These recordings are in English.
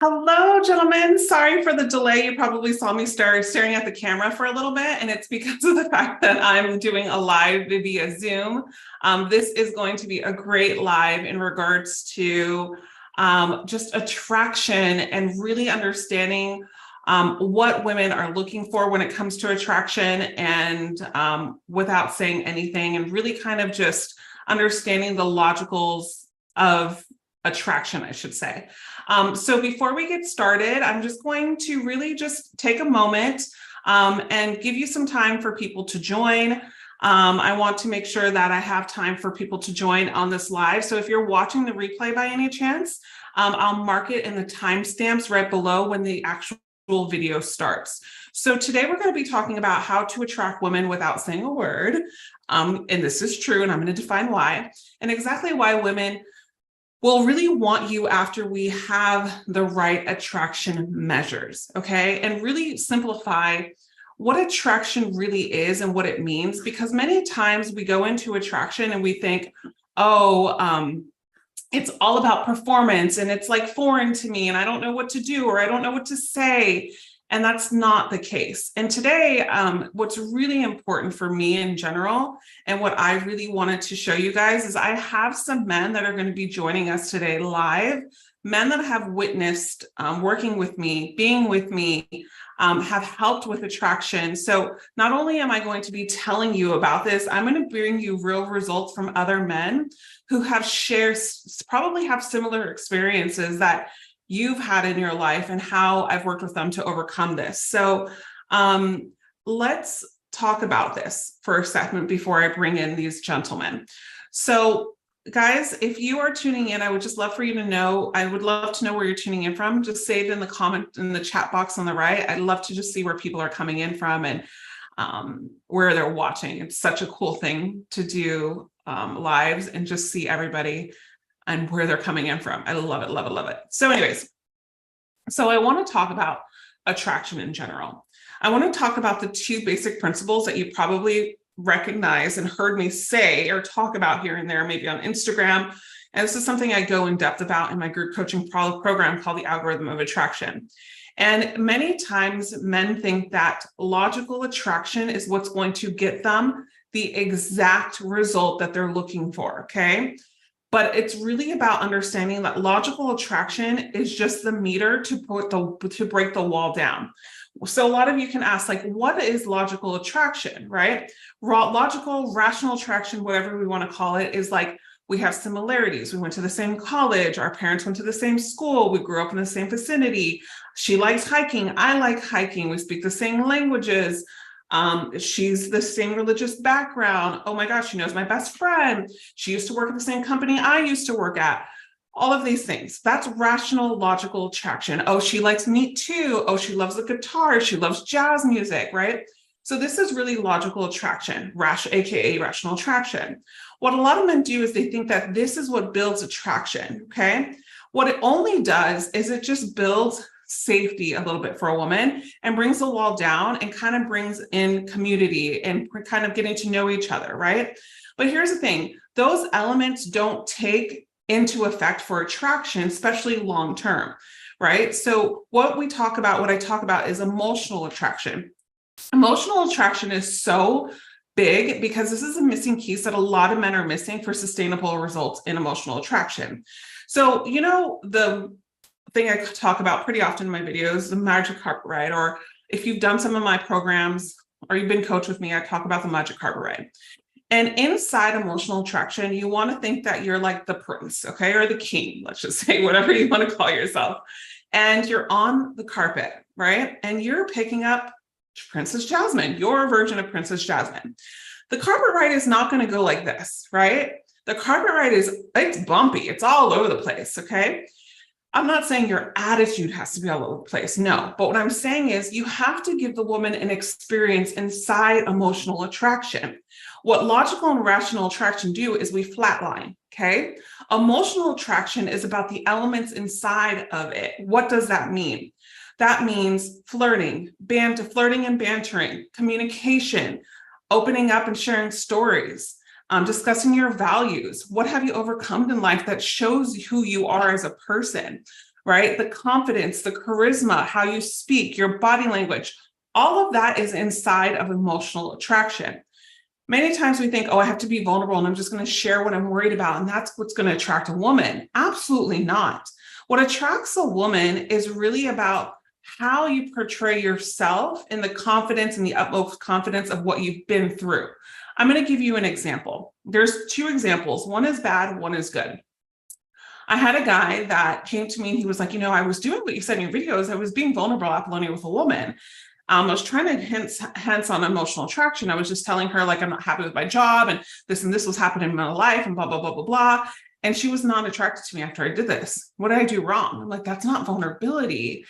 Hello, gentlemen. Sorry for the delay. You probably saw me staring at the camera for a little bit, and it's because of the fact that I'm doing a live via Zoom. This is going to be a great live in regards to just attraction and really understanding what women are looking for when it comes to attraction and without saying anything, and really kind of just understanding the logicals of attraction, I should say. So before we get started, I'm just going to really just take a moment and give you some time for people to join. I want to make sure that I have time for people to join on this live. So if you're watching the replay by any chance, I'll mark it in the timestamps right below when the actual video starts. So today we're going to be talking about how to attract women without saying a word. And this is true, and I'm going to define why, and exactly why women will really want you after we have the right attraction measures, okay? And really simplify what attraction really is and what it means, because many times we go into attraction and we think, it's all about performance and it's like foreign to me and I don't know what to do or I don't know what to say. And that's not the case. And today, what's really important for me in general, and what I really wanted to show you guys, is I have some men that are going to be joining us today live, men that have witnessed working with me, being with me, have helped with attraction. So not only am I going to be telling you about this, I'm going to bring you real results from other men who have probably have similar experiences that you've had in your life and how I've worked with them to overcome this. So let's talk about this for a second before I bring in these gentlemen. So guys, if you are tuning in, I would just love for you to know, I would love to know where you're tuning in from. Just say it in the comment, in the chat box on the right. I'd love to just see where people are coming in from and where they're watching. It's such a cool thing to do lives and just see everybody and where they're coming in from. I love it, love it, love it. So anyways, I want to talk about attraction in general. I want to talk about the two basic principles that you probably recognize and heard me say or talk about here and there, maybe on Instagram. And this is something I go in depth about in my group coaching program called the Algorithm of Attraction. And many times men think that logical attraction is what's going to get them the exact result that they're looking for, okay? But it's really about understanding that logical attraction is just the meter to break the wall down. So a lot of you can ask, like, what is logical attraction, right? Logical, rational attraction, whatever we want to call it, is like we have similarities. We went to the same college. Our parents went to the same school. We grew up in the same vicinity. She likes hiking. I like hiking. We speak the same languages. She's the same religious background. Oh my gosh, she knows my best friend. She used to work at the same company I used to work at. All of these things. That's rational, logical attraction. Oh, she likes meat too. Oh, she loves the guitar. She loves jazz music, right? So this is really logical attraction, aka rational attraction. What a lot of men do is they think that this is what builds attraction, okay? What it only does is it just builds safety a little bit for a woman and brings the wall down and kind of brings in community and kind of getting to know each other, right? But here's the thing, those elements don't take into effect for attraction, especially long term, right? So what I talk about is emotional attraction. Emotional attraction is so big because this is a missing piece that a lot of men are missing for sustainable results in emotional attraction. So, you know, the thing I talk about pretty often in my videos, the magic carpet ride, or if you've done some of my programs or you've been coached with me, I talk about the magic carpet ride. And inside emotional attraction, you want to think that you're like the prince, okay, or the king, let's just say, whatever you want to call yourself. And you're on the carpet, right? And you're picking up Princess Jasmine, your version of Princess Jasmine. The carpet ride is not going to go like this, right? The carpet ride it's bumpy. It's all over the place, okay? I'm not saying your attitude has to be all over the place, no. But what I'm saying is you have to give the woman an experience inside emotional attraction. What logical and rational attraction do is we flatline, okay? Emotional attraction is about the elements inside of it. What does that mean? That means flirting and bantering, communication, opening up and sharing stories, discussing your values. What have you overcome in life that shows who you are as a person? right? The confidence, the charisma, how you speak, your body language, all of that is inside of emotional attraction. Many times we think, oh, I have to be vulnerable and I'm just going to share what I'm worried about, and that's what's going to attract a woman. Absolutely not. What attracts a woman is really about how you portray yourself and the confidence and the utmost confidence of what you've been through. I'm going to give you an example. There's two examples. One is bad, one is good. I had a guy that came to me and he was like, I was doing what you said in your videos. I was being vulnerable at Apollonia with a woman. I was trying to hence on emotional attraction. I was just telling her, like, I'm not happy with my job and this was happening in my life and blah, blah, blah, blah, blah. And she was not attracted to me after I did this. What did I do wrong? I'm like, that's not vulnerability.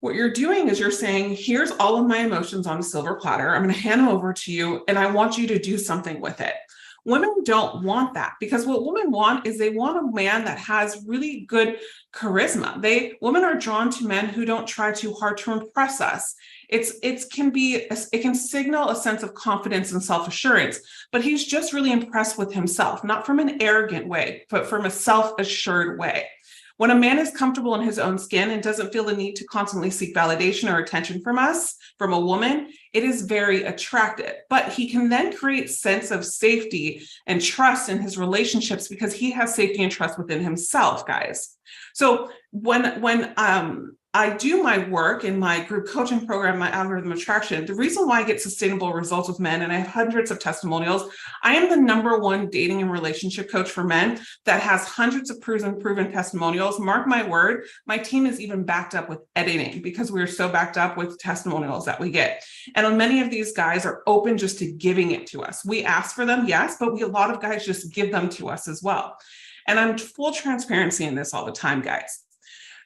What you're doing is you're saying, here's all of my emotions on a silver platter. I'm going to hand them over to you, and I want you to do something with it. Women don't want that, because what women want is they want a man that has really good charisma. Women are drawn to men who don't try too hard to impress us. It can signal a sense of confidence and self-assurance, but he's just really impressed with himself, not from an arrogant way, but from a self-assured way. When a man is comfortable in his own skin and doesn't feel the need to constantly seek validation or attention from a woman, it is very attractive. But he can then create sense of safety and trust in his relationships because he has safety and trust within himself, guys. So when I do my work in my group coaching program, my algorithm attraction, the reason why I get sustainable results with men, and I have hundreds of testimonials, I am the #1 dating and relationship coach for men that has hundreds of proven testimonials. Mark my word, my team is even backed up with editing because we're so backed up with testimonials that we get. And many of these guys are open just to giving it to us. We ask for them, yes, but a lot of guys just give them to us as well. And I'm full transparency in this all the time, guys.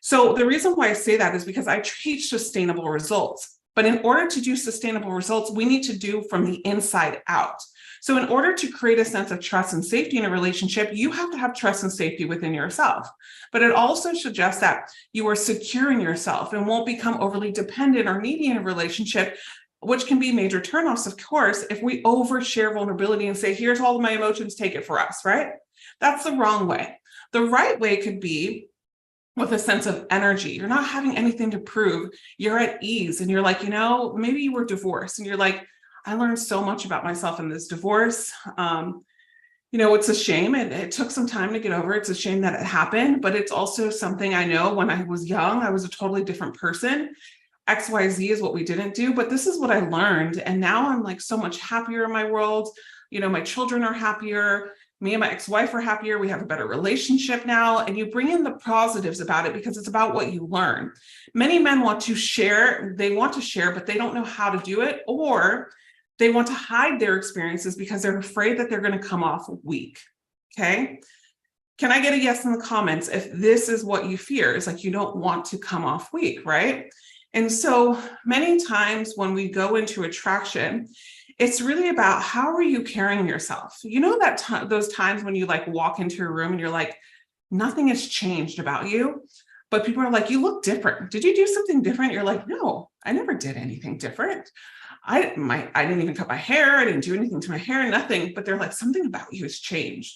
So the reason why I say that is because I teach sustainable results. But in order to do sustainable results, we need to do from the inside out. So in order to create a sense of trust and safety in a relationship, you have to have trust and safety within yourself. But it also suggests that you are secure in yourself and won't become overly dependent or needy in a relationship, which can be major turnoffs, of course, if we overshare vulnerability and say, here's all of my emotions, take it for us, right? That's the wrong way. The right way could be with a sense of energy. You're not having anything to prove. You're at ease and you're like, maybe you were divorced and you're like, I learned so much about myself in this divorce. It's a shame. It took some time to get over. It's a shame that it happened, but it's also something I know when I was young, I was a totally different person. XYZ is what we didn't do, but this is what I learned. And now I'm like so much happier in my world. My children are happier. Me and my ex-wife are happier. We have a better relationship now. And you bring in the positives about it because it's about what you learn. Many men want to share. They want to share, but they don't know how to do it, or they want to hide their experiences because they're afraid that they're going to come off weak. Okay. Can I get a yes in the comments if this is what you fear? It's like you don't want to come off weak, right? And so many times when we go into attraction, it's really about how are you carrying yourself? Those times when you like walk into a room and you're like, nothing has changed about you, but people are like, you look different. Did you do something different? You're like, no, I never did anything different. I didn't even cut my hair. I didn't do anything to my hair, nothing. But they're like, something about you has changed.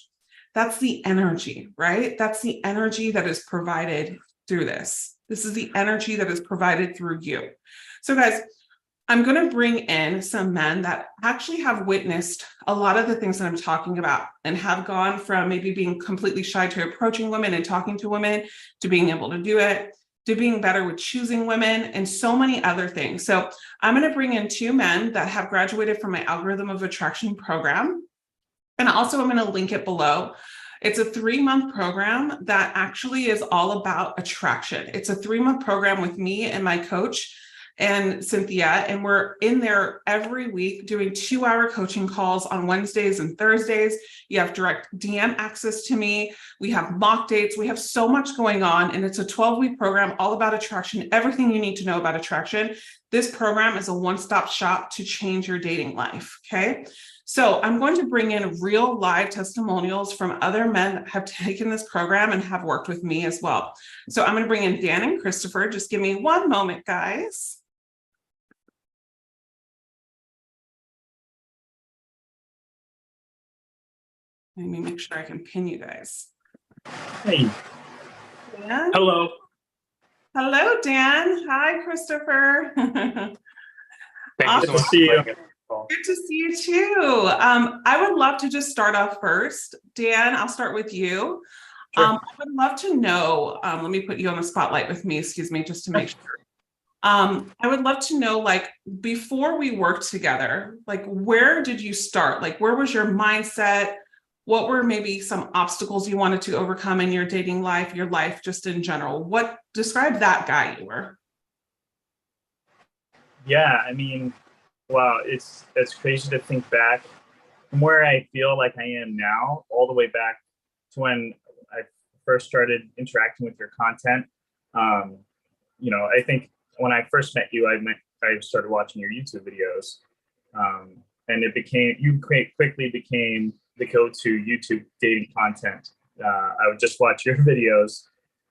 That's the energy, right? That's the energy that is provided through this. This is the energy that is provided through you. So guys, I'm going to bring in some men that actually have witnessed a lot of the things that I'm talking about and have gone from maybe being completely shy to approaching women and talking to women, to being able to do it, to being better with choosing women, and so many other things. So I'm going to bring in 2 men that have graduated from my algorithm of attraction program. And also I'm going to link it below. It's a 3-month program that actually is all about attraction. It's a 3-month program with me and my coach and Cynthia, and we're in there every week doing 2-hour coaching calls on Wednesdays and Thursdays. You have direct DM access to me. We have mock dates. We have so much going on, and it's a 12-week program all about attraction, everything you need to know about attraction. This program is a one-stop shop to change your dating life, okay? So I'm going to bring in real live testimonials from other men that have taken this program and have worked with me as well. So I'm going to bring in Dan and Christopher. Just give me one moment, guys. Let me make sure I can pin you guys. Hey, Dan. Hello. Hello, Dan. Hi, Christopher. Thank you Awesome. so Good to much see for you. playing it. Good to see you too. I would love to just start off first. Dan, I'll start with you. Sure. I would love to know, let me put you on the spotlight with me, excuse me, just to make sure. I would love to know, like, before we worked together, like, where did you start? Like, where was your mindset? What were maybe some obstacles you wanted to overcome in your dating life, your life just in general? Describe that guy you were. Yeah, I mean, wow, it's crazy to think back from where I feel like I am now, all the way back to when I first started interacting with your content. Um, I think when I first met you, I started watching your YouTube videos, and quickly became the go-to YouTube dating content. I would just watch your videos,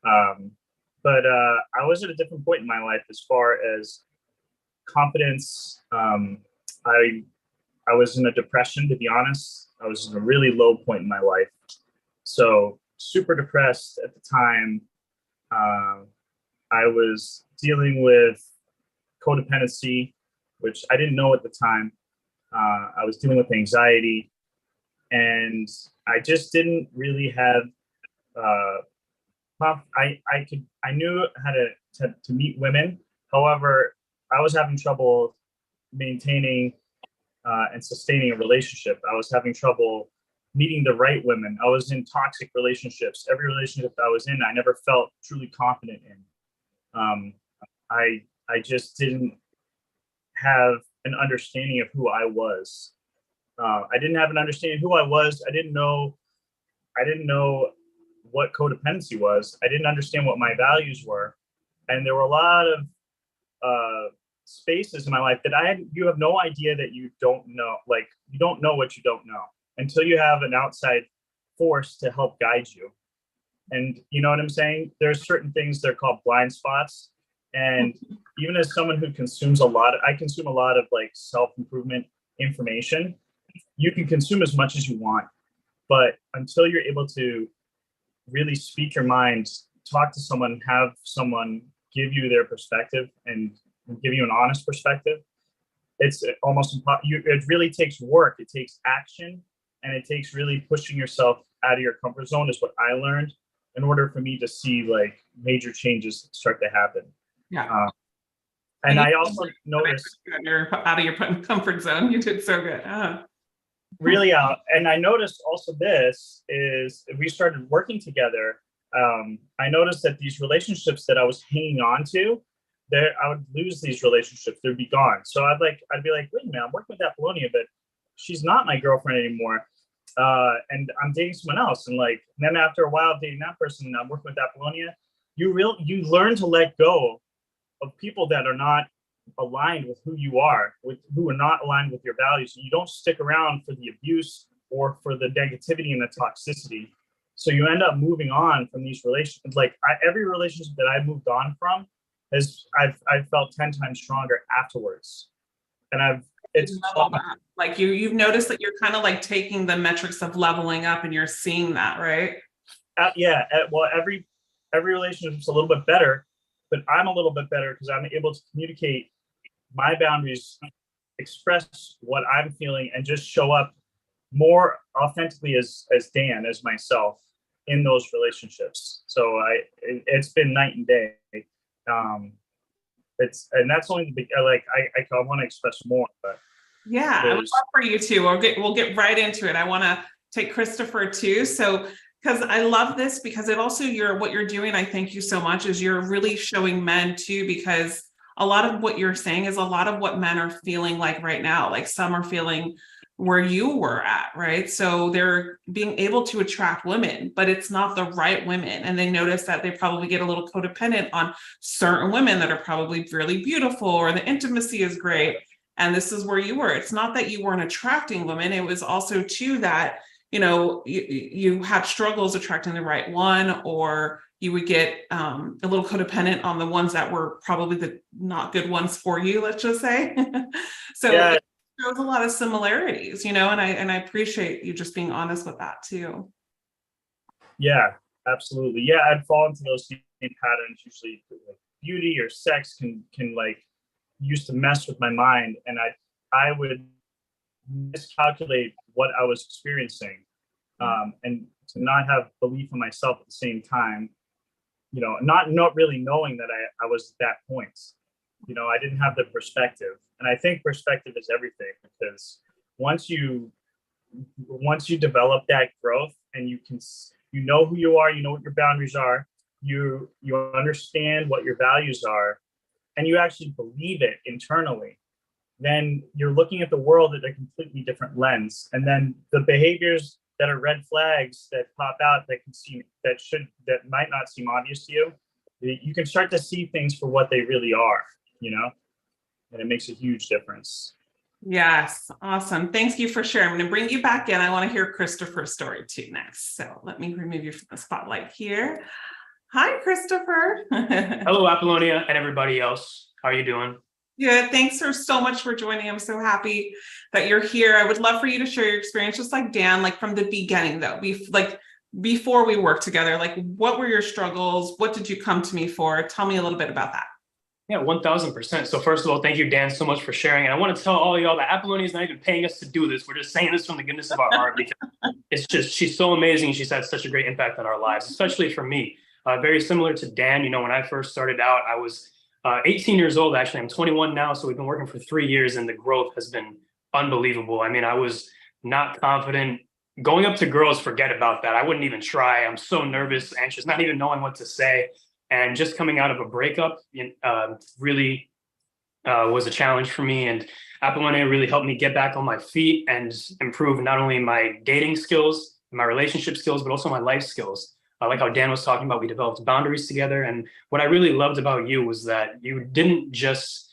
but I was at a different point in my life as far as confidence. I was in a depression, to be honest. I was in a really low point in my life, so super depressed at the time. I was dealing with codependency, which I didn't know at the time. I was dealing with anxiety, and I just didn't really have. I knew how to meet women. However, I was having trouble maintaining and sustaining a relationship. I was having trouble meeting the right women. I was in toxic relationships. Every relationship I was in, I never felt truly confident in. I just didn't have an understanding of who I was. I didn't have an understanding of who I was. I didn't know what codependency was. I didn't understand what my values were, and there were a lot of spaces in my life that you have no idea that you don't know. Like, you don't know what you don't know until you have an outside force to help guide you. And you know what I'm saying? There's certain things they're called blind spots. And even as someone who I consume a lot of like self-improvement information. You can consume as much as you want, but until you're able to really speak your mind, talk to someone, have someone give you their perspective and give you an honest perspective, it's almost impossible. It really takes work. It takes action, and it takes really pushing yourself out of your comfort zone, is what I learned, in order for me to see like major changes start to happen. Yeah. And I also noticed you're out of your comfort zone. You did so good. Really out. And I noticed also this is we started working together. I noticed that these relationships that I was hanging on to, I would lose these relationships. They'd be gone. So I'd be like, wait a minute, I'm working with Apollonia, but she's not my girlfriend anymore. And I'm dating someone else. And then after a while of dating that person, and I'm working with Apollonia, you learn to let go of people that are not aligned with who you are, who are not aligned with your values. You don't stick around for the abuse or for the negativity and the toxicity. So you end up moving on from these relationships. Every relationship that I moved on from I've felt 10 times stronger afterwards. And like you've noticed that you're kind of like taking the metrics of leveling up and you're seeing that, right? Well, every relationship's a little bit better, but I'm a little bit better because I'm able to communicate my boundaries, express what I'm feeling, and just show up more authentically as Dan, as myself in those relationships. So it's been night and day. And that's only the big, I want to express more, but yeah, I would love for you too. We'll get right into it. I want to take Christopher too. So, because I love this, because it also what you're doing, I thank you so much, is you're really showing men too, because a lot of what you're saying is a lot of what men are feeling like right now. Like some are feeling where you were at, right? So they're being able to attract women, but it's not the right women. And they notice that they probably get a little codependent on certain women that are probably really beautiful, or the intimacy is great. And this is where you were. It's not that you weren't attracting women. It was also too that, you had struggles attracting the right one, or you would get a little codependent on the ones that were probably the not good ones for you, let's just say. So yeah. There's a lot of similarities, and I appreciate you just being honest with that too. Yeah. Absolutely. Yeah, I'd fall into those same patterns. Usually like beauty or sex can like used to mess with my mind, and I would miscalculate what I was experiencing, and to not have belief in myself at the same time. Not really knowing that I was at that point. I didn't have the perspective, and I think perspective is everything, because once you develop that growth, and you know who you are, you know what your boundaries are, you understand what your values are, and you actually believe it internally, then you're looking at the world at a completely different lens. And then the behaviors that are red flags that pop out that might not seem obvious to you, you can start to see things for what they really are, and it makes a huge difference. Yes, awesome. Thank you for sharing. I'm going to bring you back in. I want to hear Christopher's story too next. So let me remove you from the spotlight here. Hi, Christopher. Hello, Apollonia, and everybody else. How are you doing? Good. Thanks so much for joining. I'm so happy that you're here. I would love for you to share your experience, just like Dan, like from the beginning, though. Before we worked together, like what were your struggles? What did you come to me for? Tell me a little bit about that. Yeah, 1000%. So first of all, thank you, Dan, so much for sharing. And I want to tell all of y'all that Apollonia is not even paying us to do this. We're just saying this from the goodness of our heart, because she's so amazing. She's had such a great impact on our lives, especially for me. Very similar to Dan, when I first started out, I was 18 years old, actually. I'm 21 now, so we've been working for 3 years, and the growth has been unbelievable. I mean, I was not confident. Going up to girls, forget about that. I wouldn't even try. I'm so nervous, anxious, not even knowing what to say. And just coming out of a breakup really was a challenge for me. And Apollonia really helped me get back on my feet and improve not only my dating skills, my relationship skills, but also my life skills. Like how Dan was talking about, we developed boundaries together. And what I really loved about you was that you didn't just,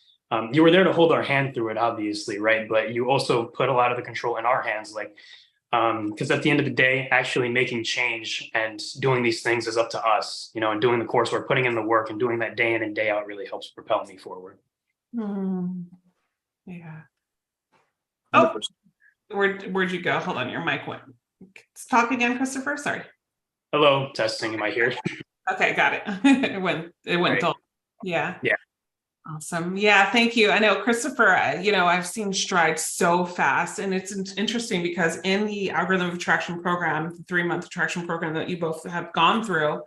you were there to hold our hand through it, obviously, right? But you also put a lot of the control in our hands, because at the end of the day, actually making change and doing these things is up to us, and doing the coursework, putting in the work, and doing that day in and day out really helps propel me forward. Yeah. Oh, where'd you go? Hold on, your mic went. Talk again, Christopher. Sorry. Hello, testing. Am I here? Okay, got it. It went dull. Yeah. Yeah. Awesome. Yeah, thank you. I know, Christopher, I've seen strides so fast, and it's interesting because in the algorithm of attraction program, the 3-month attraction program that you both have gone through,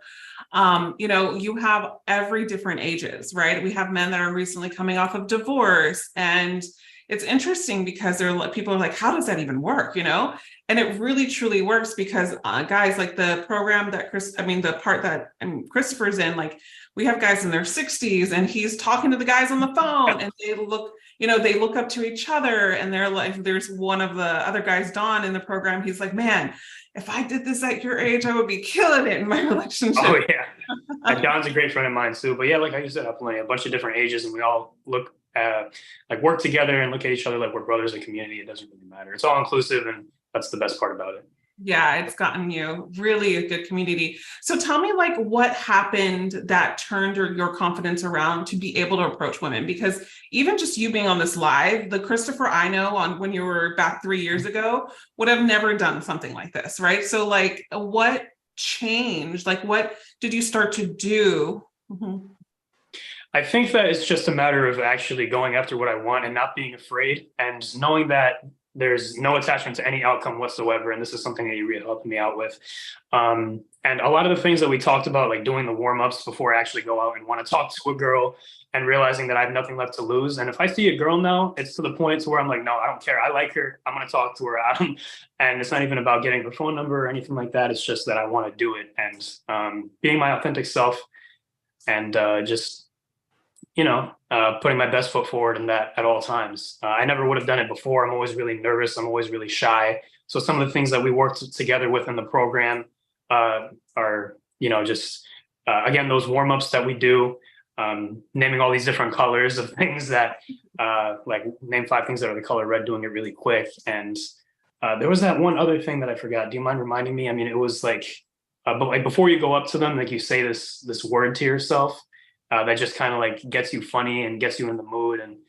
you have every different ages, right? We have men that are recently coming off of divorce, and it's interesting because people are like, how does that even work? And it really truly works because guys, like the program that the part that Christopher's in, like we have guys in their 60s and he's talking to the guys on the phone, and they look up to each other, and they're like, there's one of the other guys, Don, in the program. He's like, man, if I did this at your age, I would be killing it in my relationship. Oh yeah. And Don's a great friend of mine too. But yeah, like I said, Apollonia, a bunch of different ages, and we all work together and look at each other like we're brothers in community. It doesn't really matter. It's all inclusive, and that's the best part about it. Yeah, it's gotten you really a good community. So tell me, like, what happened that turned your confidence around to be able to approach women? Because even just you being on this live, the Christopher I know on when you were back 3 years ago would have never done something like this, right? So like, what changed? Like, what did you start to do? Mm-hmm. I think that it's just a matter of actually going after what I want and not being afraid, and knowing that there's no attachment to any outcome whatsoever. And this is something that you really helped me out with. And a lot of the things that we talked about, like doing the warm-ups before I actually go out and want to talk to a girl, and realizing that I have nothing left to lose. And if I see a girl now, it's to the point to where I'm like, no, I don't care. I like her. I'm going to talk to her. And it's not even about getting her phone number or anything like that. It's just that I want to do it. And being my authentic self, and putting my best foot forward in that at all times. I never would have done it before. I'm always really nervous. I'm always really shy. So some of the things that we worked together with in the program are, again, those warm-ups that we do, naming all these different colors of things that, like name 5 things that are the color red, doing it really quick. And there was that one other thing that I forgot. Do you mind reminding me? I mean, it was like, but like before you go up to them, like you say this word to yourself. That just kind of like gets you funny and gets you in the mood. And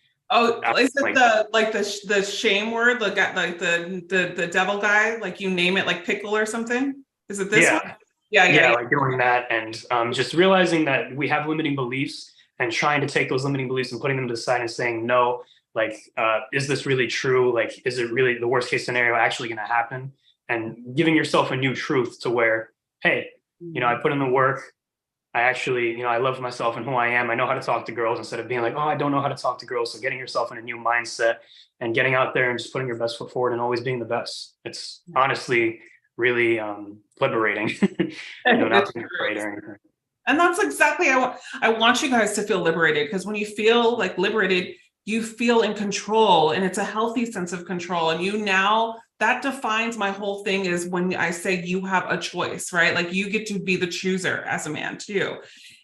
is it the shame word, like the devil guy, like you name it, like pickle or something? Is it this one? Yeah, like doing that and just realizing that we have limiting beliefs and trying to take those limiting beliefs and putting them to the side and saying, no, like, is this really true? Like, is it really the worst case scenario actually going to happen? And giving yourself a new truth to where, hey, I put in the work. I actually, I love myself and who I am. I know how to talk to girls instead of being like, oh, I don't know how to talk to girls. So getting yourself in a new mindset and getting out there and just putting your best foot forward and always being the best. It's honestly really liberating, not being afraid or anything. And that's exactly, I want you guys to feel liberated, because when you feel like liberated, you feel in control, and it's a healthy sense of control. And that defines my whole thing, is when I say you have a choice, right? Like, you get to be the chooser as a man too.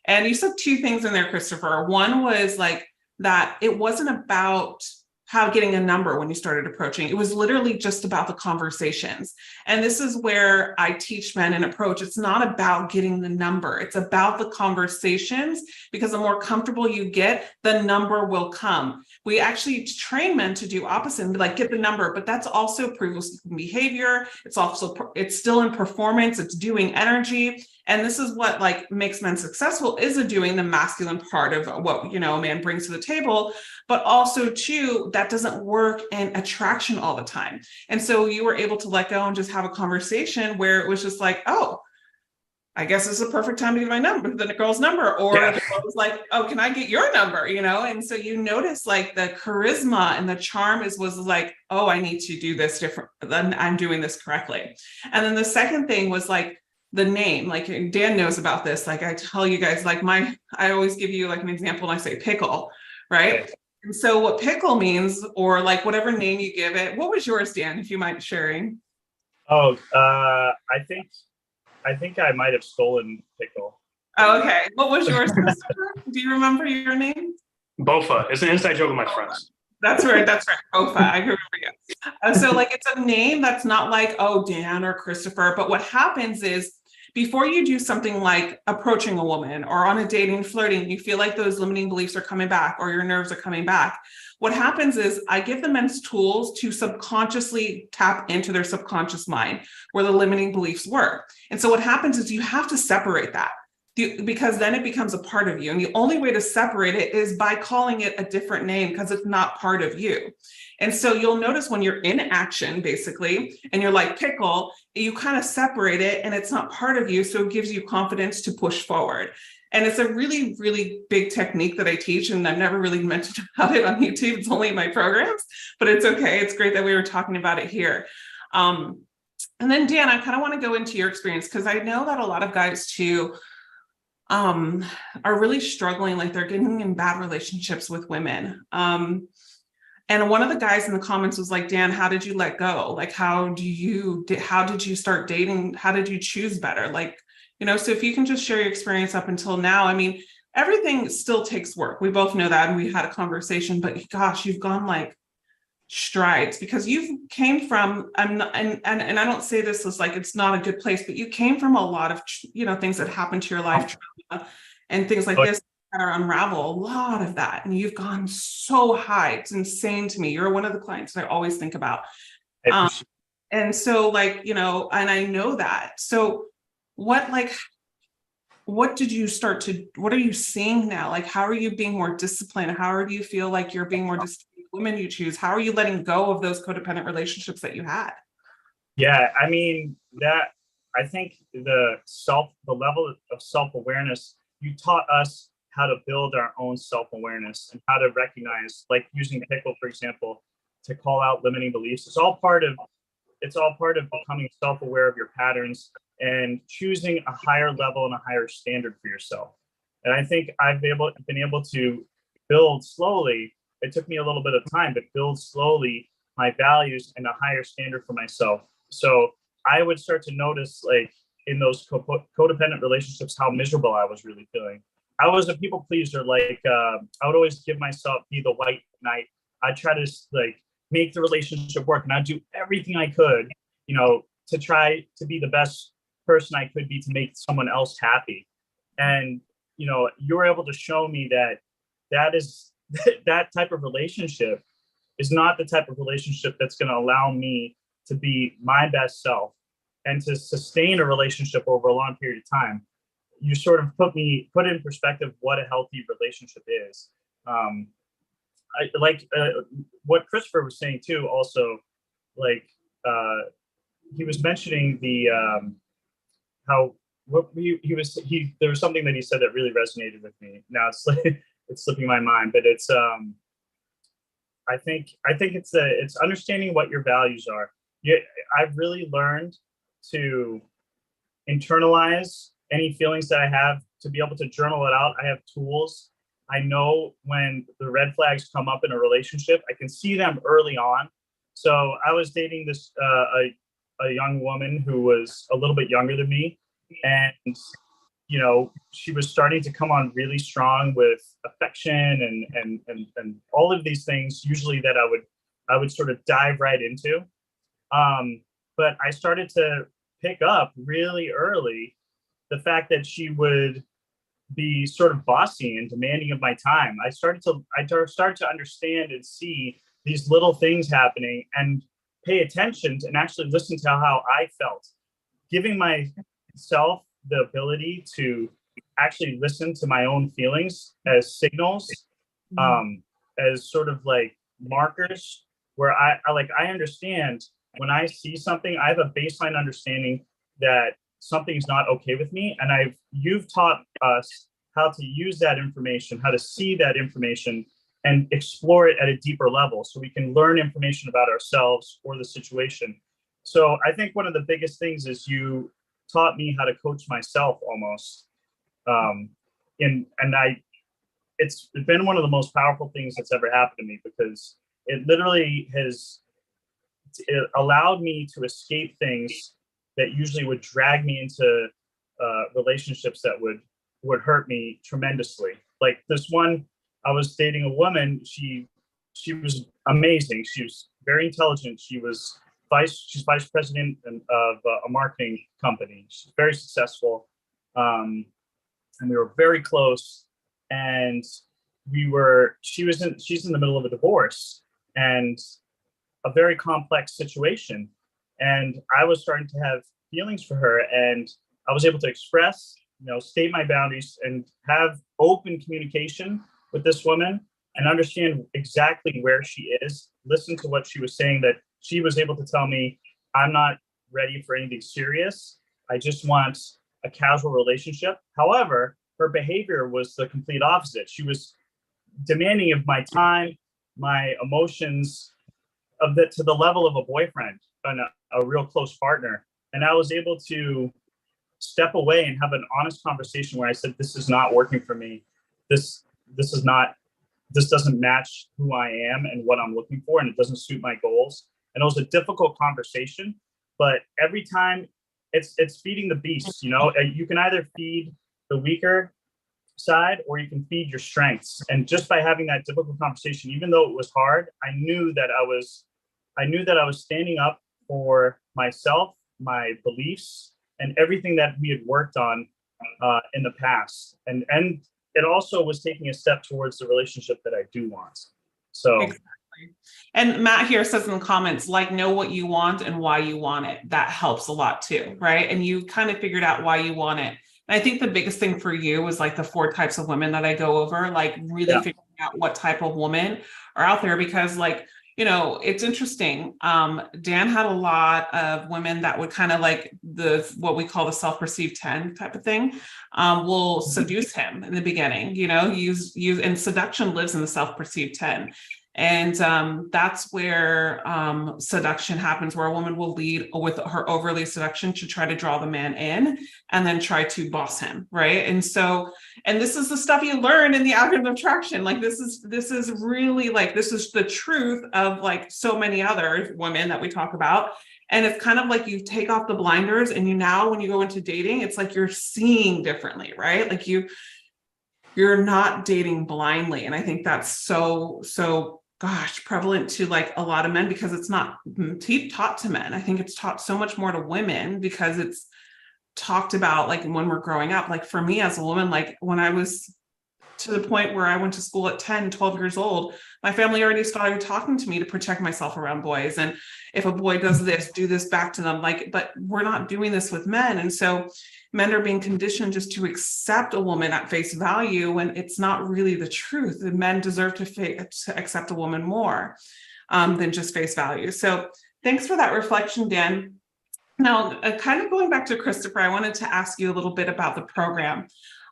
And you said two things in there, Christopher. One was like that it wasn't about how getting a number when you started approaching. It was literally just about the conversations. And this is where I teach men an approach. It's not about getting the number. It's about the conversations, because the more comfortable you get, the number will come. We actually train men to do opposite and be like, get the number, but that's also proven behavior. It's still in performance. It's doing energy. And this is what like makes men successful, is doing the masculine part of what, a man brings to the table, but also too, that doesn't work in attraction all the time. And so you were able to let go and just have a conversation where it was just like, oh, I guess this is a perfect time to get my number, the girl's number. Or the girl was like, oh, can I get your number? And so you notice like the charisma and the charm was like, oh, I need to do this different, then I'm doing this correctly. And then the second thing was like the name. Like Dan knows about this. Like I tell you guys, like I always give you like an example when I say pickle, right? And so what pickle means, or like whatever name you give it, what was yours, Dan, if you mind sharing? Oh, I think I might have stolen pickle. Oh, okay. What was yours, Christopher? Do you remember your name? Bofa. It's an inside joke with my friends. That's right. Bofa. I remember you. So like, it's a name that's not like, oh, Dan or Christopher. But what happens is, before you do something like approaching a woman or on a dating, flirting, you feel like those limiting beliefs are coming back or your nerves are coming back. What happens is I give the men's tools to subconsciously tap into their subconscious mind where the limiting beliefs were. And so what happens is you have to separate that, because then it becomes a part of you. And the only way to separate it is by calling it a different name, because it's not part of you. And so you'll notice when you're in action, basically, and you're like pickle, you kind of separate it and it's not part of you. So it gives you confidence to push forward. And it's a really, really big technique that I teach. And I've never really mentioned about it on YouTube. It's only in my programs, but it's okay. It's great that we were talking about it here. And then Dan, I kind of want to go into your experience, because I know that a lot of guys too are really struggling, like they're getting in bad relationships with women. And one of the guys in the comments was like, Dan, how did you let go? Like, how did you start dating? How did you choose better? Like, so if you can just share your experience up until now. I mean, everything still takes work. We both know that. And we had a conversation, but gosh, you've gone like strides, because you came from, and I don't say this as like, it's not a good place, but you came from a lot of, things that happened to your life, trauma, and things like this that are unravel a lot of that. And you've gone so high. It's insane to me. You're one of the clients that I always think about. And so like, and I know that. So what did you what are you seeing now? Like, how are you being more disciplined? How do you feel like you're being more disciplined with women you choose? How are you letting go of those codependent relationships that you had? Yeah, I mean, I think the level of self-awareness, you taught us how to build our own self-awareness and how to recognize, like using pickle, for example, to call out limiting beliefs. It's all part of becoming self-aware of your patterns and choosing a higher level and a higher standard for yourself. And I think I've been able to build slowly. It took me a little bit of time, but build slowly my values and a higher standard for myself. So I would start to notice, like in those codependent relationships, how miserable I was really feeling. I was a people pleaser. Like I would always be the white knight. I'd try to like make the relationship work, and I'd do everything I could, to try to be the best person I could be to make someone else happy. And you were able to show me that is that type of relationship is not the type of relationship that's going to allow me to be my best self. and to sustain a relationship over a long period of time, you sort of put in perspective what a healthy relationship is. I like what Christopher was saying too. Also, like he was mentioning the how what he there was something that he said that really resonated with me. Now it's like, it's slipping my mind, but it's I think it's understanding what your values are. Yeah, I've really learned to internalize any feelings that I have, to be able to journal it out. I have tools. I know when the red flags come up in a relationship, I can see them early on. So I was dating this a young woman who was a little bit younger than me, and she was starting to come on really strong with affection and all of these things. Usually that I would sort of dive right into, but I started to pick up really early the fact that she would be sort of bossy and demanding of my time. I started to understand and see these little things happening and pay attention and actually listen to how I felt, giving myself the ability to actually listen to my own feelings as signals, as sort of like markers where I understand when I see something. I have a baseline understanding that something's not okay with me, and you've taught us how to use that information, how to see that information and explore it at a deeper level so we can learn information about ourselves or the situation. So I think one of the biggest things is you taught me how to coach myself almost. It's been one of the most powerful things that's ever happened to me, because it literally it allowed me to escape things that usually would drag me into relationships that would hurt me tremendously. Like this one, I was dating a woman. She was amazing. She was very intelligent. She's vice president of a marketing company. She's very successful, and we were very close. And she's in the middle of a divorce and a very complex situation. And I was starting to have feelings for her, and I was able to express, state my boundaries and have open communication with this woman and understand exactly where she is, listen to what she was saying, that she was able to tell me, I'm not ready for anything serious. I just want a casual relationship. However, her behavior was the complete opposite. She was demanding of my time, my emotions, to the level of a boyfriend and a real close partner. And I was able to step away and have an honest conversation where I said, this is not working for me. This doesn't match who I am and what I'm looking for, and it doesn't suit my goals. And it was a difficult conversation, but every time it's feeding the beast. You can either feed the weaker side or you can feed your strengths. And just by having that difficult conversation, even though it was hard, I knew that I was standing up for myself, my beliefs, and everything that we had worked on in the past. And it also was taking a step towards the relationship that I do want. So exactly. And Matt here says in the comments, know what you want and why you want it. That helps a lot too, right? And you kind of figured out why you want it. And I think the biggest thing for you was the 4 types of women that I go over, really figuring out what type of women are out there, because it's interesting. Dan had a lot of women that would kind of what we call the self-perceived 10 type of thing, will seduce him in the beginning, use, and seduction lives in the self-perceived 10. And that's where seduction happens, where a woman will lead with her overly seduction to try to draw the man in and then try to boss him, right? And this is the stuff you learn in the algorithm of attraction. This is really this is the truth of so many other women that we talk about. And it's kind of you take off the blinders, and when you go into dating, it's you're seeing differently, right? You're not dating blindly. And I think that's so prevalent to a lot of men, because it's not taught to men. I think it's taught so much more to women, because it's talked about when we're growing up. For me as a woman, when I was to the point where I went to school at 10, 12 years old, my family already started talking to me to protect myself around boys. And if a boy does this, do this back to them. Like, but we're not doing this with men. And so men are being conditioned just to accept a woman at face value when it's not really the truth. The men deserve to accept a woman more than just face value. So thanks for that reflection, Dan. Now, kind of going back to Christopher, I wanted to ask you a little bit about the program.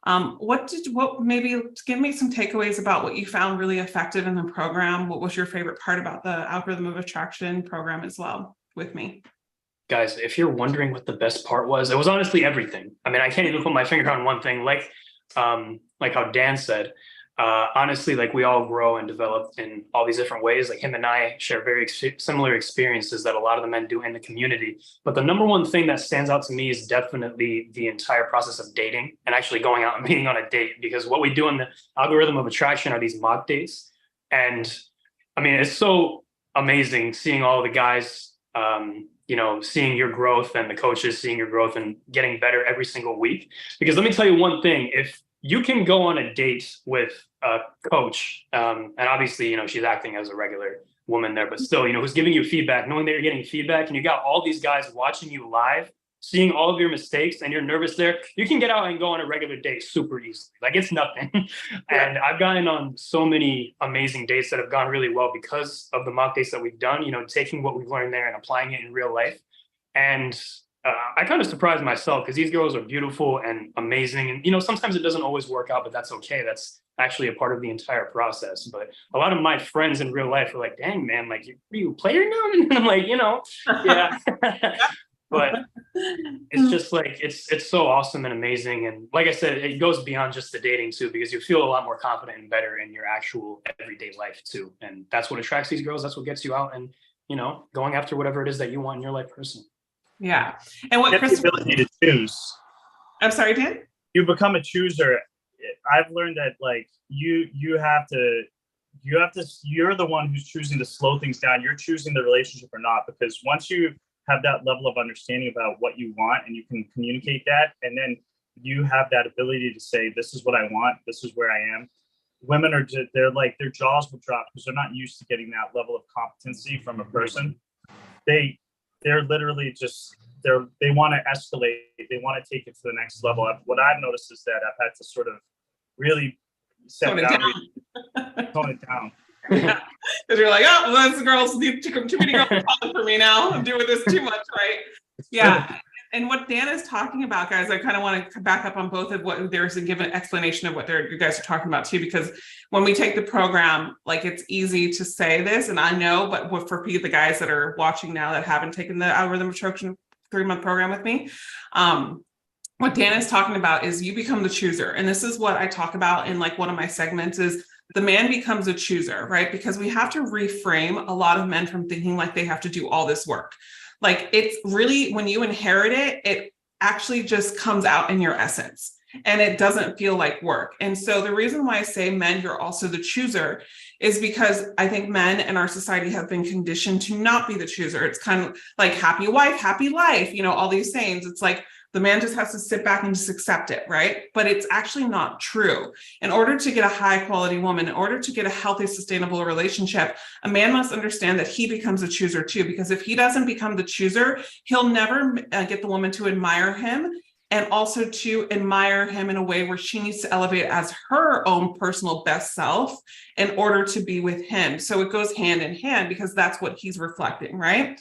Maybe give me some takeaways about what you found really effective in the program. What was your favorite part about the algorithm of attraction program as well with me? Guys, if you're wondering what the best part was, it was honestly everything. I mean, I can't even put my finger on one thing. Like how Dan said, honestly, like we all grow and develop in all these different ways. Like him and I share very similar experiences that a lot of the men do in the community. But the number one thing that stands out to me is definitely the entire process of dating and actually going out and being on a date. Because what we do in the algorithm of attraction are these mock dates. And I mean, it's so amazing seeing all the guys, seeing your growth and the coaches seeing your growth and getting better every single week. Because let me tell you one thing, if you can go on a date with a coach, and obviously, she's acting as a regular woman there, but still, who's giving you feedback, knowing that you're getting feedback, and you got all these guys watching you live, seeing all of your mistakes, and you're nervous there, you can get out and go on a regular date super easily. Like it's nothing. And I've gotten on so many amazing dates that have gone really well because of the mock dates that we've done, taking what we've learned there and applying it in real life. And I kind of surprised myself because these girls are beautiful and amazing. And, sometimes it doesn't always work out, but that's okay. That's actually a part of the entire process. But a lot of my friends in real life are like, dang, man, like, are you a player now? And I'm like, yeah. But it's just like, it's so awesome and amazing. And like I said, it goes beyond just the dating too, because you feel a lot more confident and better in your actual everyday life too. And that's what attracts these girls. That's what gets you out and, going after whatever it is that you want in your life personally. Yeah. And what Chris, the ability to choose. I'm sorry, Dan? You become a chooser. I've learned that like you're the one who's choosing to slow things down. You're choosing the relationship or not, because once you have that level of understanding about what you want and you can communicate that, and then you have that ability to say, this is what I want, this is where I am. Women are just, they're like, their jaws will drop because they're not used to getting that level of competency from a person. They're literally just, they want to escalate. They want to take it to the next level. What I've noticed is that I've had to sort of really set boundaries, tone it down. Yeah, because you're like, oh, well, those girls need too many girls for me now. I'm doing this too much, right? Yeah. And what Dan is talking about, guys, I kind of want to back up on both of what there's and give an explanation of what you guys are talking about too, because when we take the program, like it's easy to say this, and I know, but for the guys that are watching now that haven't taken the algorithm of attraction 3-month program with me, what Dan is talking about is you become the chooser. And this is what I talk about in like one of my segments is the man becomes a chooser, right? Because we have to reframe a lot of men from thinking like they have to do all this work. Like it's really, when you inherit it, it actually just comes out in your essence and it doesn't feel like work. And so the reason why I say men, you're also the chooser is because I think men in our society have been conditioned to not be the chooser. It's kind of like happy wife, happy life, all these sayings. It's like the man just has to sit back and just accept it, right? But it's actually not true. In order to get a high quality woman, in order to get a healthy, sustainable relationship, a man must understand that he becomes a chooser too, because if he doesn't become the chooser, he'll never get the woman to admire him, and also to admire him in a way where she needs to elevate as her own personal best self in order to be with him. So it goes hand in hand because that's what he's reflecting, right?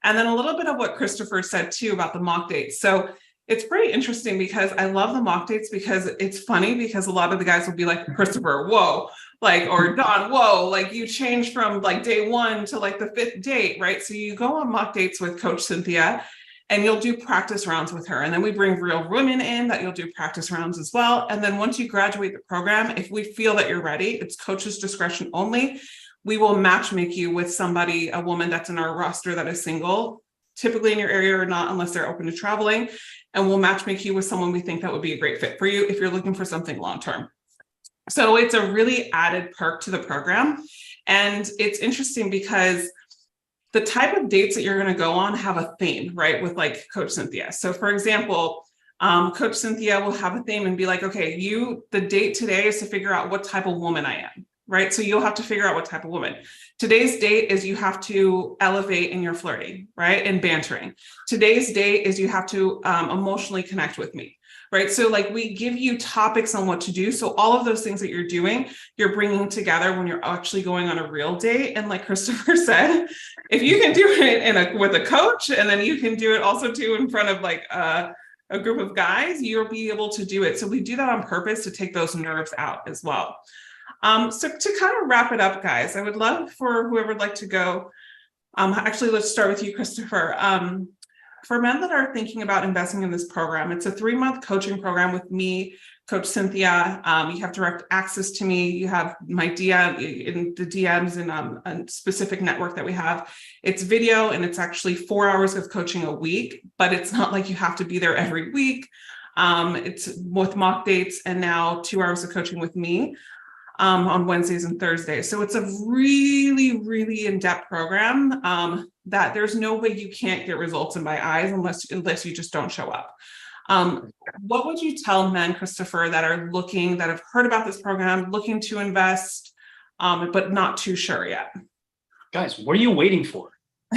And then a little bit of what Christopher said too about the mock dates. So it's pretty interesting because I love the mock dates because it's funny because a lot of the guys will be like, Christopher, whoa, like, or Don, whoa, like you changed from like day 1 to like the 5th date, right? So you go on mock dates with Coach Cynthia and you'll do practice rounds with her. And then we bring real women in that you'll do practice rounds as well. And then once you graduate the program, if we feel that you're ready, it's coach's discretion only. We will match make you with somebody, a woman that's in our roster that is single, typically in your area or not, unless they're open to traveling. And we'll match make you with someone we think that would be a great fit for you if you're looking for something long-term. So it's a really added perk to the program. And it's interesting because the type of dates that you're going to go on have a theme, right? With like Coach Cynthia. So for example, Coach Cynthia will have a theme and be like, okay, the date today is to figure out what type of woman I am, right? So you'll have to figure out what type of woman. Today's date is you have to elevate in your flirting, right? And bantering. Today's date is you have to emotionally connect with me, right? So like we give you topics on what to do. So all of those things that you're doing, you're bringing together when you're actually going on a real date. And like Christopher said, if you can do it with a coach, and then you can do it also too in front of like a group of guys, you'll be able to do it. So we do that on purpose to take those nerves out as well. So to kind of wrap it up, guys, I would love for whoever would like to go. Actually, let's start with you, Christopher. For men that are thinking about investing in this program, it's a 3-month coaching program with me, Coach Cynthia. You have direct access to me. You have my DM in the DMs in a specific network that we have. It's video, and it's actually 4 hours of coaching a week, but it's not like you have to be there every week. It's with mock dates and now 2 hours of coaching with me on Wednesdays and Thursdays. So it's a really, really in-depth program that there's no way you can't get results in my eyes unless you just don't show up. What would you tell men, Christopher, that are looking, that have heard about this program, looking to invest, but not too sure yet? Guys, what are you waiting for?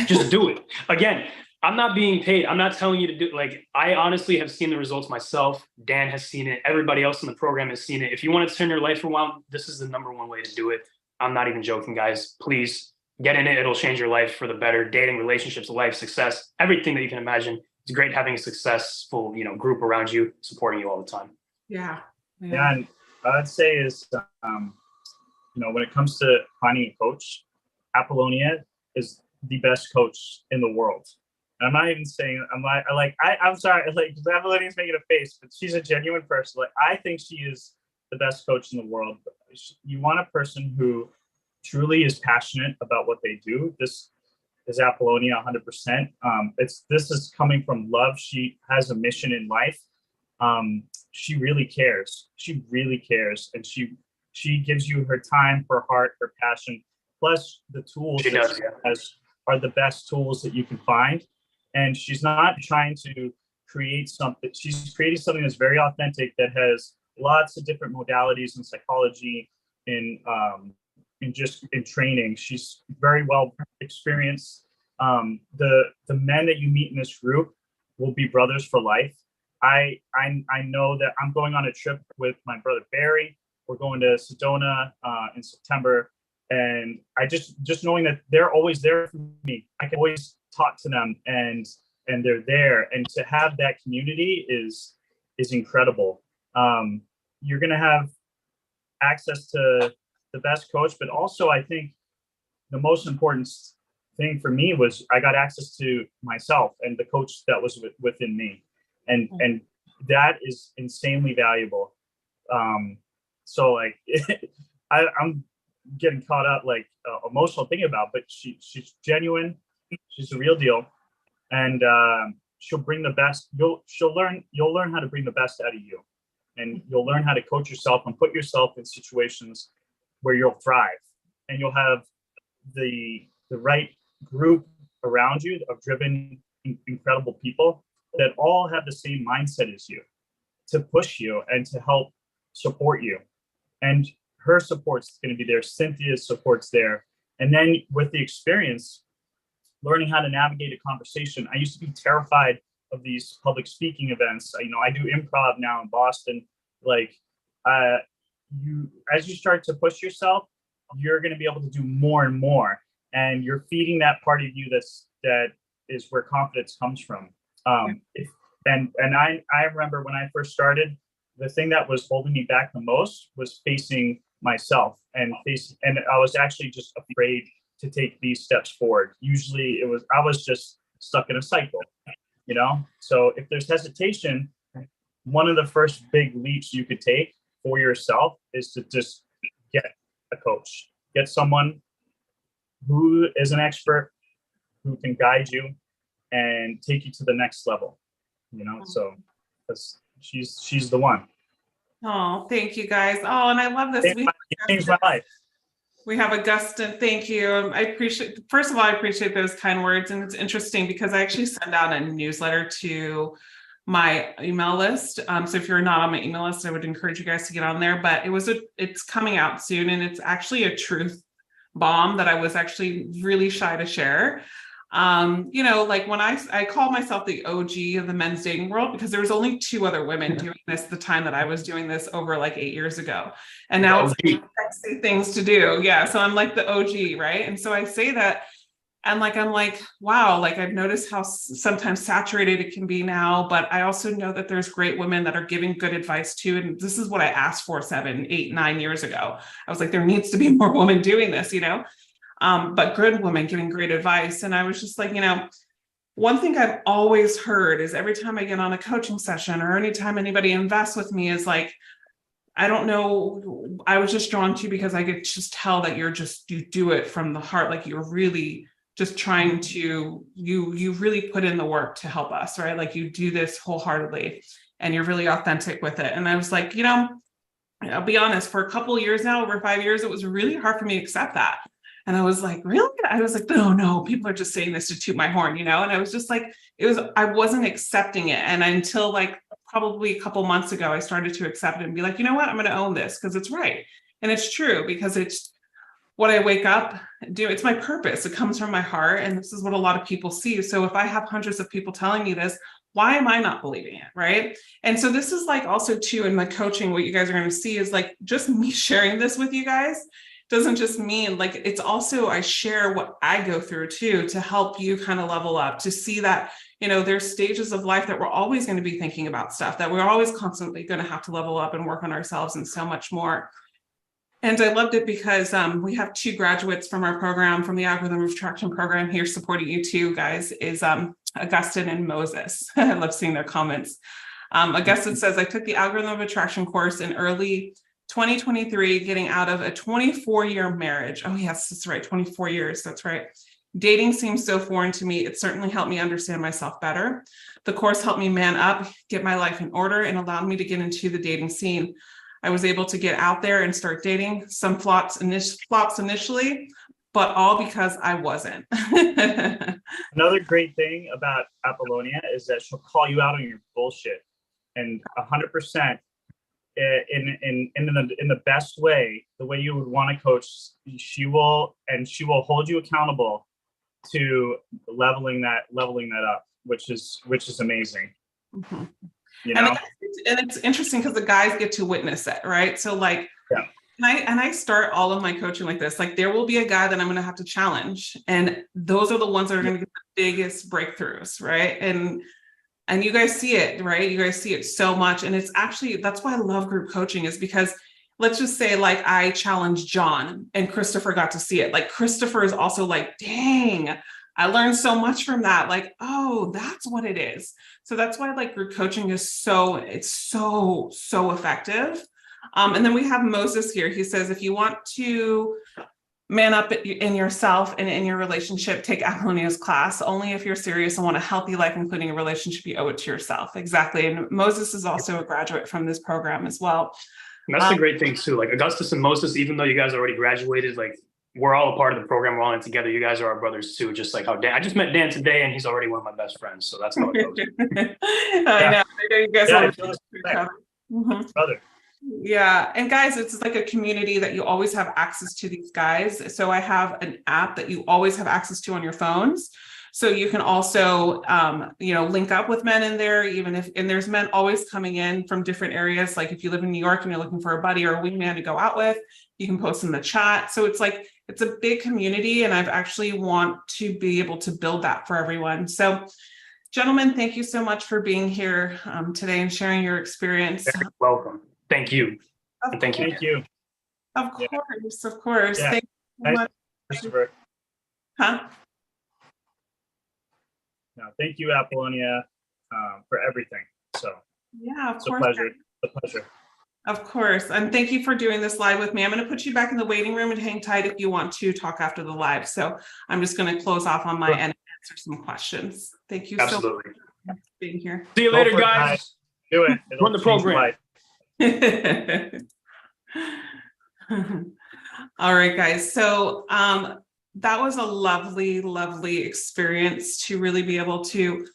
Just do it. Again, I'm not being paid. I'm not telling you to do, like, I honestly have seen the results myself. Dan has seen it. Everybody else in the program has seen it. If you want to turn your life around, this is the #1 way to do it. I'm not even joking, guys. Please get in it. It'll change your life for the better. Dating, relationships, life, success, everything that you can imagine. It's great having a successful, group around you, supporting you all the time. Yeah. Yeah, and I'd say is, when it comes to finding a coach, Apollonia is the best coach in the world. I'm not even saying I'm sorry, like, because Apollonia's making a face, but she's a genuine person. Like, I think she is the best coach in the world. You want a person who truly is passionate about what they do. This is Apollonia 100%. This is coming from love. She has a mission in life. She really cares. She really cares, and she gives you her time, her heart, her passion, plus the tools she has are the best tools that you can find. And she's not trying to create something. She's creating something that's very authentic, that has lots of different modalities in psychology, in training. She's very well experienced. The men that you meet in this group will be brothers for life. I know that I'm going on a trip with my brother Barry. We're going to Sedona in September, and I just knowing that they're always there for me. I can always talk to them, and they're there, and to have that community is incredible. You're going to have access to the best coach, but also I think the most important thing for me was I got access to myself and the coach that was within me, and that is insanely valuable. So like I'm getting caught up like emotional thinking about, but she's genuine. She's the real deal, and she'll bring the best. You'll learn how to bring the best out of you, and you'll learn how to coach yourself and put yourself in situations where you'll thrive, and you'll have the right group around you of driven, incredible people that all have the same mindset as you, to push you and to help support you. And her support's going to be there. Cynthia's support's there, and then with the experience, learning how to navigate a conversation. I used to be terrified of these public speaking events. I do improv now in Boston. Like, as you start to push yourself, you're going to be able to do more and more, and you're feeding that part of you that is where confidence comes from. And I remember when I first started, the thing that was holding me back the most was facing myself, and I was actually just afraid to take these steps forward. Usually I was just stuck in a cycle, So if there's hesitation, one of the first big leaps you could take for yourself is to just get a coach, get someone who is an expert, who can guide you and take you to the next level, so she's the one. Oh, thank you guys. Oh, and I love this. It changed my life. We have Augustin. Thank you. First of all, I appreciate those kind words. And it's interesting because I actually send out a newsletter to my email list. So if you're not on my email list, I would encourage you guys to get on there. But it's coming out soon, and it's actually a truth bomb that I was actually really shy to share. Like when I call myself the OG of the men's dating world, because there was only 2 other women doing this the time that I was doing this over like 8 years ago. And now it's like sexy things to do. Yeah. So I'm like the OG, right? And so I say that, and like, I'm like, wow, like I've noticed how sometimes saturated it can be now, but I also know that there's great women that are giving good advice too. And this is what I asked for 7, 8, 9 years ago. I was like, there needs to be more women doing this, but good women giving great advice. And I was just like, one thing I've always heard is every time I get on a coaching session or anytime anybody invests with me is like, I don't know, I was just drawn to you because I could just tell that you do it from the heart. Like you're really just trying to, you really put in the work to help us, right? Like you do this wholeheartedly and you're really authentic with it. And I was like, I'll be honest, for a couple of years now, over 5 years, it was really hard for me to accept that. And I was like, really? I was like, no, people are just saying this to toot my horn, And I was just like, I wasn't accepting it. And until like probably a couple months ago, I started to accept it and be like, you know what, I'm going to own this because it's right. And it's true because it's what I wake up, do. It's my purpose. It comes from my heart. And this is what a lot of people see. So if I have hundreds of people telling me this, why am I not believing it? Right. And so this is like also too, in my coaching, what you guys are going to see is like just me sharing this with you guys doesn't just mean like, it's also, I share what I go through too, to help you kind of level up, to see that, there's stages of life that we're always going to be thinking about stuff, that we're always constantly going to have to level up and work on ourselves and so much more. And I loved it because we have 2 graduates from our program, from the Algorithm of Attraction program here supporting you too, guys, is Augustin and Moses. I love seeing their comments. Augustin says, I took the Algorithm of Attraction course in early 2023, getting out of a 24-year marriage. Oh, yes, that's right. 24 years. That's right. Dating seems so foreign to me. It certainly helped me understand myself better. The course helped me man up, get my life in order, and allowed me to get into the dating scene. I was able to get out there and start dating. Some flops initially, but all because I wasn't. Another great thing about Apollonia is that she'll call you out on your bullshit, and 100%. In the best way, the way you would want to coach, she will hold you accountable to leveling that up, which is amazing. Mm-hmm. And it's interesting because the guys get to witness it, right? So like, yeah. And I start all of my coaching like this. Like there will be a guy that I'm going to have to challenge, and those are the ones that are going to get the biggest breakthroughs, right? And you guys see it, right? You guys see it so much. And it's actually, that's why I love group coaching, is because let's just say like I challenged John and Christopher got to see it. Like Christopher is also like, dang, I learned so much from that. Like, oh, that's what it is. So that's why like group coaching is so effective. And then we have Moses here. He says, if you want to man up in yourself and in your relationship, take Apollonia's class. Only if you're serious and want a healthy life, including a relationship, you owe it to yourself. Exactly. And Moses is also a graduate from this program as well. And that's the great thing too. Like Augustus and Moses, even though you guys already graduated, like we're all a part of the program. We're all in together. You guys are our brothers too. Just like how Dan, I just met Dan today and he's already one of my best friends. So that's how it goes. I know you guys are brother. Yeah. And guys, it's like a community that you always have access to these guys. So I have an app that you always have access to on your phones. So you can also, link up with men in there, and there's men always coming in from different areas. Like if you live in New York and you're looking for a buddy or a wingman to go out with, you can post in the chat. So it's like, it's a big community, and I've actually want to be able to build that for everyone. So gentlemen, thank you so much for being here today and sharing your experience. You're welcome. Thank you. Thank you. Of course. Yeah. Thank you so much. Christopher. Huh? No, thank you, Apollonia, for everything. So yeah, of it's course. a pleasure. Of course. And thank you for doing this live with me. I'm going to put you back in the waiting room and hang tight if you want to talk after the live. So I'm just going to close off on my end and answer some questions. Thank you so much for being here. See you later, guys. Do it. Run the program. All right, guys. So that was a lovely experience to really be able to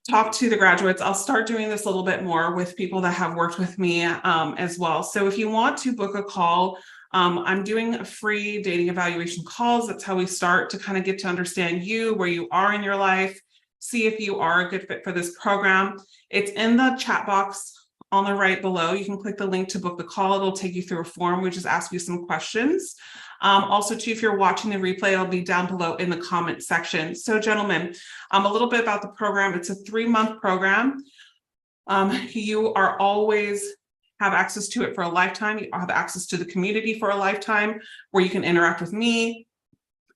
talk to the graduates. I'll start doing this a little bit more with people that have worked with me as well. So if you want to book a call, I'm doing a free dating evaluation calls. That's how we start to kind of get to understand you, where you are in your life, see if you are a good fit for this program. It's in the chat box on the right below. You can click the link to book the call. It'll take you through a form. We just ask you some questions. Also, too, if you're watching the replay, it'll be down below in the comment section. So, gentlemen, a little bit about the program. It's a 3-month program. You are always have access to it for a lifetime. You have access to the community for a lifetime, where you can interact with me,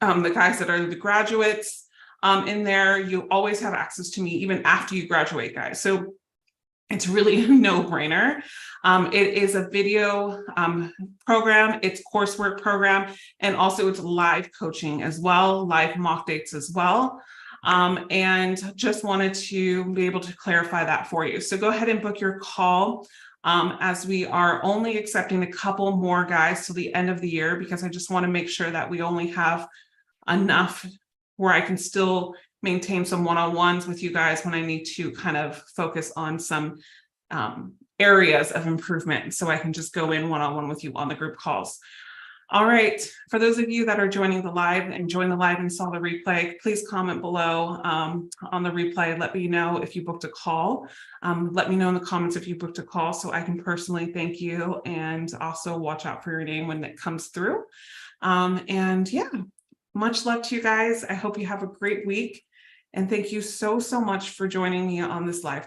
the guys that are the graduates in there. You always have access to me even after you graduate, guys. So it's really a no-brainer. It is a video program, it's coursework program, and also it's live coaching as well, live mock dates as well. And just wanted to be able to clarify that for you. So go ahead and book your call, as we are only accepting a couple more guys till the end of the year, because I just want to make sure that we only have enough where I can still maintain some one-on-ones with you guys when I need to kind of focus on some areas of improvement, so I can just go in one-on-one with you on the group calls. All right, for those of you that are joining the live and joined the live and saw the replay, please comment below on the replay. Let me know if you booked a call. Let me know in the comments if you booked a call, so I can personally thank you, and also watch out for your name when it comes through. And yeah, much luck to you guys. I hope you have a great week. And thank you so much for joining me on this live.